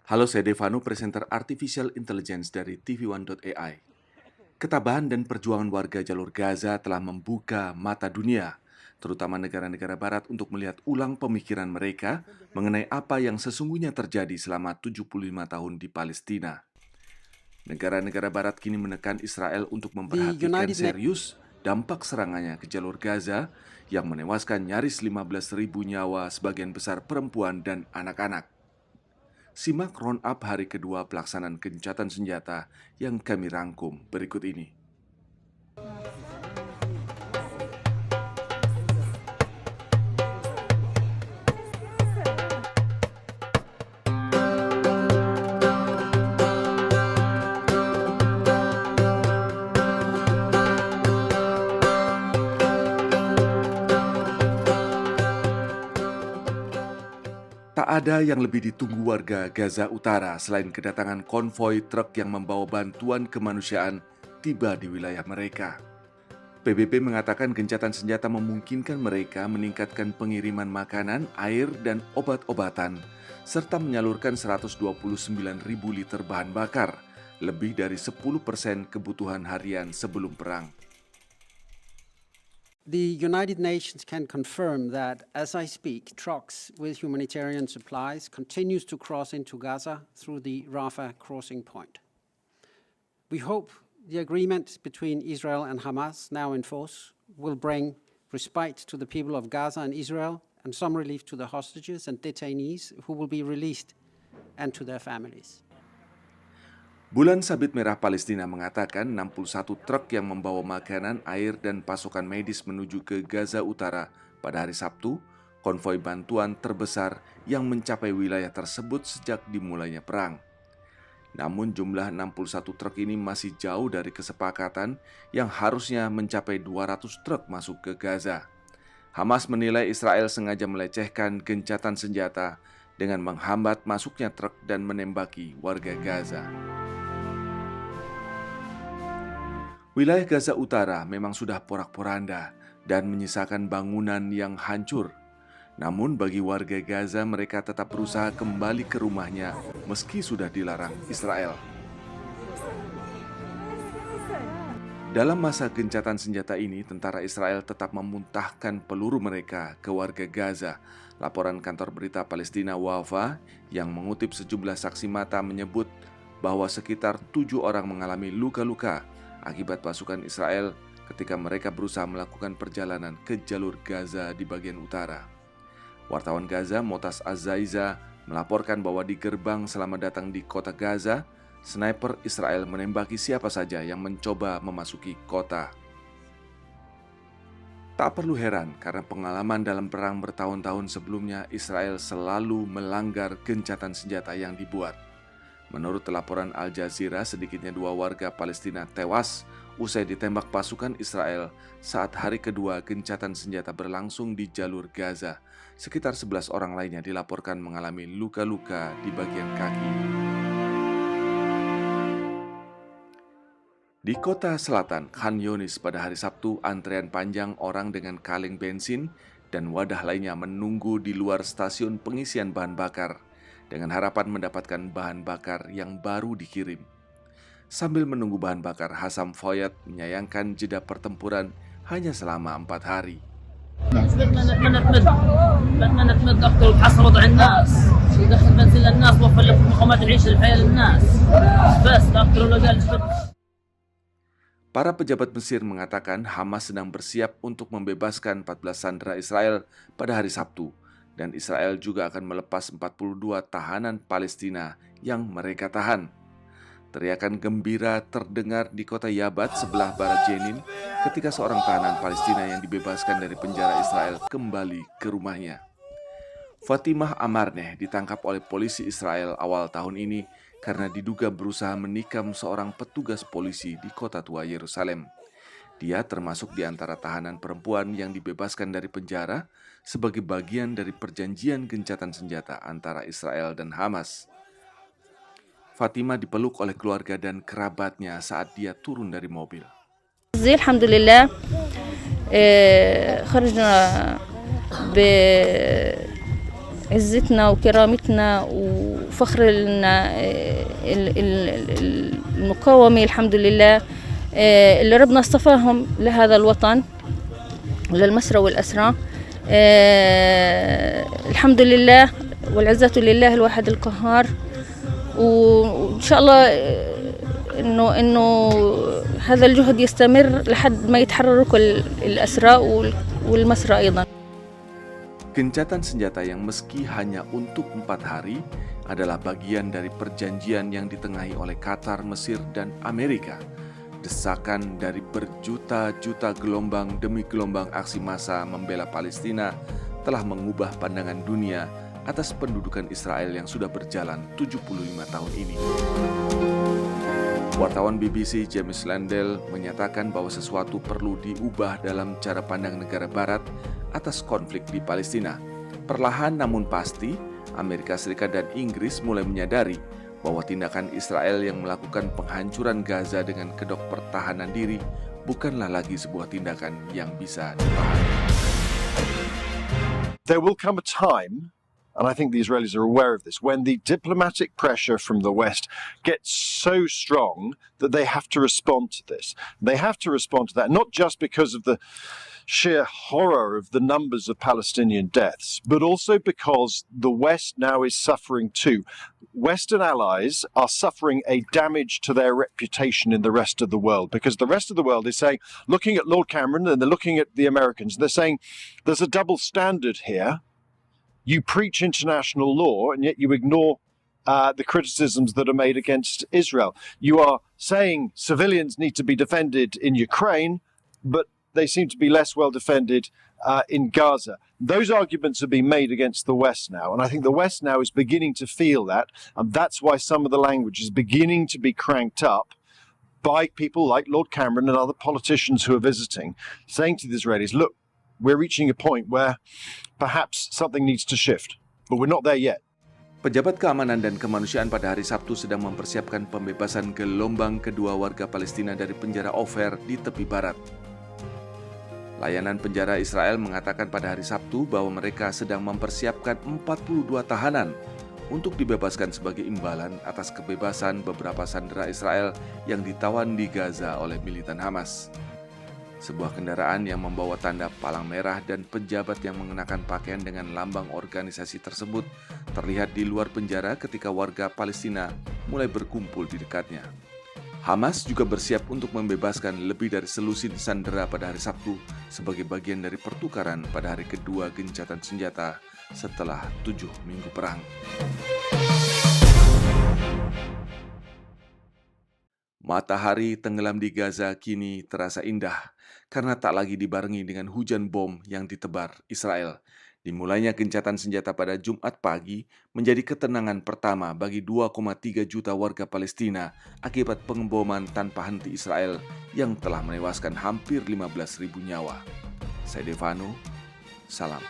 Halo, saya Devanu, presenter Artificial Intelligence dari TV1.ai. Ketabahan dan perjuangan warga jalur Gaza telah membuka mata dunia, terutama negara-negara barat untuk melihat ulang pemikiran mereka mengenai apa yang sesungguhnya terjadi selama 75 tahun di Palestina. Negara-negara barat kini menekan Israel untuk memperhatikan serius dampak serangannya ke jalur Gaza yang menewaskan nyaris 15.000 nyawa, sebagian besar perempuan dan anak-anak. Simak round-up hari kedua pelaksanaan gencatan senjata yang kami rangkum berikut ini. Tak ada yang lebih ditunggu warga Gaza Utara selain kedatangan konvoi truk yang membawa bantuan kemanusiaan tiba di wilayah mereka. PBB mengatakan gencatan senjata memungkinkan mereka meningkatkan pengiriman makanan, air, dan obat-obatan, serta menyalurkan 129.000 liter bahan bakar, lebih dari 10% kebutuhan harian sebelum perang. The United Nations can confirm that, as I speak, trucks with humanitarian supplies continues to cross into Gaza through the Rafah crossing point. We hope the agreement between Israel and Hamas, now in force, will bring respite to the people of Gaza and Israel and some relief to the hostages and detainees who will be released and to their families. Bulan Sabit Merah Palestina mengatakan 61 truk yang membawa makanan, air, dan pasokan medis menuju ke Gaza Utara pada hari Sabtu, konvoi bantuan terbesar yang mencapai wilayah tersebut sejak dimulainya perang. Namun jumlah 61 truk ini masih jauh dari kesepakatan yang harusnya mencapai 200 truk masuk ke Gaza. Hamas menilai Israel sengaja melecehkan gencatan senjata dengan menghambat masuknya truk dan menembaki warga Gaza. Wilayah Gaza Utara memang sudah porak-poranda dan menyisakan bangunan yang hancur. Namun bagi warga Gaza, mereka tetap berusaha kembali ke rumahnya meski sudah dilarang Israel. Dalam masa gencatan senjata ini, tentara Israel tetap memuntahkan peluru mereka ke warga Gaza. Laporan kantor berita Palestina Wafa yang mengutip sejumlah saksi mata menyebut bahwa sekitar 7 orang mengalami luka-luka akibat pasukan Israel ketika mereka berusaha melakukan perjalanan ke jalur Gaza di bagian utara. Wartawan Gaza, Motas Azaiza, melaporkan bahwa di gerbang selamat datang di kota Gaza, sniper Israel menembaki siapa saja yang mencoba memasuki kota. Tak perlu heran karena pengalaman dalam perang bertahun-tahun sebelumnya, Israel selalu melanggar gencatan senjata yang dibuat. Menurut laporan Al Jazeera, sedikitnya 2 warga Palestina tewas usai ditembak pasukan Israel saat hari kedua gencatan senjata berlangsung di jalur Gaza. Sekitar 11 orang lainnya dilaporkan mengalami luka-luka di bagian kaki. Di kota selatan, Khan Younis pada hari Sabtu, antrean panjang orang dengan kaleng bensin dan wadah lainnya menunggu di luar stasiun pengisian bahan bakar dengan harapan mendapatkan bahan bakar yang baru dikirim. Sambil menunggu bahan bakar, Hassam Foyat menyayangkan jeda pertempuran hanya selama 4 hari. Para pejabat Mesir mengatakan Hamas sedang bersiap untuk membebaskan 14 sandera Israel pada hari Sabtu, dan Israel juga akan melepas 42 tahanan Palestina yang mereka tahan. Teriakan gembira terdengar di kota Yabat sebelah barat Jenin ketika seorang tahanan Palestina yang dibebaskan dari penjara Israel kembali ke rumahnya. Fatimah Amarneh ditangkap oleh polisi Israel awal tahun ini karena diduga berusaha menikam seorang petugas polisi di kota tua Yerusalem. Dia termasuk di antara tahanan perempuan yang dibebaskan dari penjara sebagai bagian dari perjanjian gencatan senjata antara Israel dan Hamas. Fatima dipeluk oleh keluarga dan kerabatnya saat dia turun dari mobil. Alhamdulillah, خرجنا عزتنا وكرامتنا وفخرنا المقاومة الحمد لله اللي ربنا اصطفاهم لهذا الوطن وللمسرى والأسرى. الحمد لله والعزة لله الواحد القهار، وإن شاء الله إنه هذا الجهد يستمر لحد ما يتحرروا كل الأسرى والمسرى أيضا. Gencatan senjata yang meski hanya untuk 4 hari adalah bagian dari perjanjian yang ditengahi oleh Qatar, Mesir, dan Amerika. Desakan dari berjuta-juta gelombang demi gelombang aksi massa membela Palestina telah mengubah pandangan dunia atas pendudukan Israel yang sudah berjalan 75 tahun ini. Wartawan BBC James Landell menyatakan bahwa sesuatu perlu diubah dalam cara pandang negara Barat atas konflik di Palestina. Perlahan namun pasti, Amerika Serikat dan Inggris mulai menyadari bahwa tindakan Israel yang melakukan penghancuran Gaza dengan kedok pertahanan diri bukanlah lagi sebuah tindakan yang bisa dipahami. There will come a time, and I think the Israelis are aware of this, when the diplomatic pressure from the West gets so strong that they have to respond to this. They have to respond to that, not just because of the sheer horror of the numbers of Palestinian deaths, but also because the West now is suffering too. Western allies are suffering a damage to their reputation in the rest of the world, because the rest of the world is saying, looking at Lord Cameron and they're looking at the Americans, they're saying there's a double standard here. You preach international law and yet you ignore the criticisms that are made against Israel. You are saying civilians need to be defended in Ukraine, but they seem to be less well defended in Gaza. Those arguments are being made against the West now, and I think the West now is beginning to feel that, and that's why some of the language is beginning to be cranked up by people like Lord Cameron and other politicians who are visiting, saying to the Israelis, look, we're reaching a point where perhaps something needs to shift, but we're not there yet. Pejabat keamanan dan kemanusiaan pada hari Sabtu sedang mempersiapkan pembebasan gelombang kedua warga Palestina dari penjara Ofer di tepi barat. Layanan penjara Israel mengatakan pada hari Sabtu bahwa mereka sedang mempersiapkan 42 tahanan untuk dibebaskan sebagai imbalan atas kebebasan beberapa sandera Israel yang ditawan di Gaza oleh militan Hamas. Sebuah kendaraan yang membawa tanda palang merah dan pejabat yang mengenakan pakaian dengan lambang organisasi tersebut terlihat di luar penjara ketika warga Palestina mulai berkumpul di dekatnya. Hamas juga bersiap untuk membebaskan lebih dari selusin sandera pada hari Sabtu sebagai bagian dari pertukaran pada hari kedua gencatan senjata setelah 7 minggu perang. Matahari tenggelam di Gaza kini terasa indah karena tak lagi dibarengi dengan hujan bom yang ditebar Israel. Dimulainya gencatan senjata pada Jumat pagi menjadi ketenangan pertama bagi 2,3 juta warga Palestina akibat pengeboman tanpa henti Israel yang telah menewaskan hampir 15.000 nyawa. Saya Devano, salam.